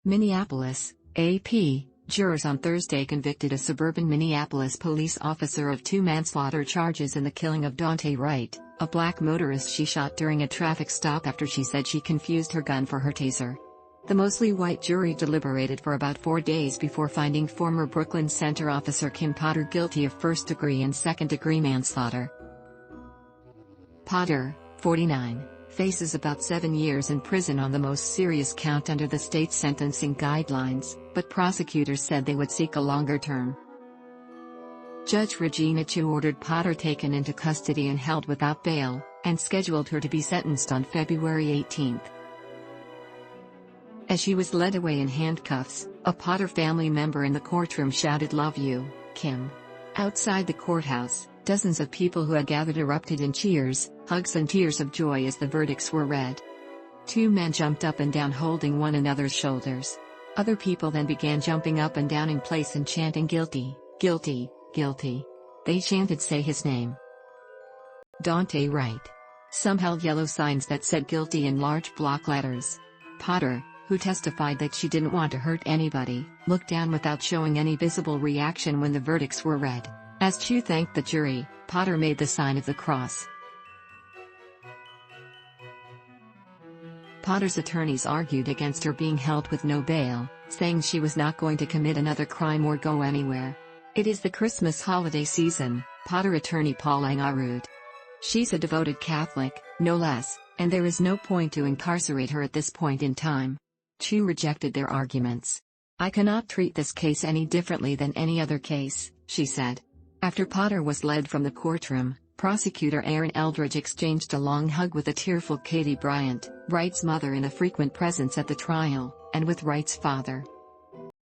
Minneapolis, AP, jurors on Thursday convicted a suburban Minneapolis police officer of 2 manslaughter charges in the killing of Daunte Wright, a black motorist she shot during a traffic stop after she said she confused her gun for her taser. The mostly white jury deliberated for about 4 days before finding former Brooklyn Center officer Kim Potter guilty of first-degree and second-degree manslaughter. Potter, 49, faces about 7 years in prison on the most serious count under the state's sentencing guidelines, but prosecutors said they would seek a longer term. Judge Regina Chu ordered Potter taken into custody and held without bail, and scheduled her to be sentenced on February 18. As she was led away in handcuffs, a Potter family member in the courtroom shouted, "Love you, Kim." Outside the courthouse, dozens of people who had gathered erupted in cheers, hugs and tears of joy as the verdicts were read. 2 men jumped up and down holding one another's shoulders. Other people then began jumping up and down in place and chanting, "Guilty, guilty, guilty." They chanted, "Say his name. Daunte Wright." Some held yellow signs that said "Guilty" in large block letters. Potter, who testified that she didn't want to hurt anybody, looked down without showing any visible reaction when the verdicts were read. As Chu thanked the jury, Potter made the sign of the cross. Potter's attorneys argued against her being held with no bail, saying she was not going to commit another crime or go anywhere. "It is the Christmas holiday season," Potter attorney Paul Engh arued. "She's a devoted Catholic, no less, and there is no point to incarcerate her at this point in time." Chu rejected their arguments. "I cannot treat this case any differently than any other case," she said. After Potter was led from the courtroom, prosecutor Erin Eldridge exchanged a long hug with a tearful Katie Bryant, Wright's mother and a frequent presence at the trial, and with Wright's father.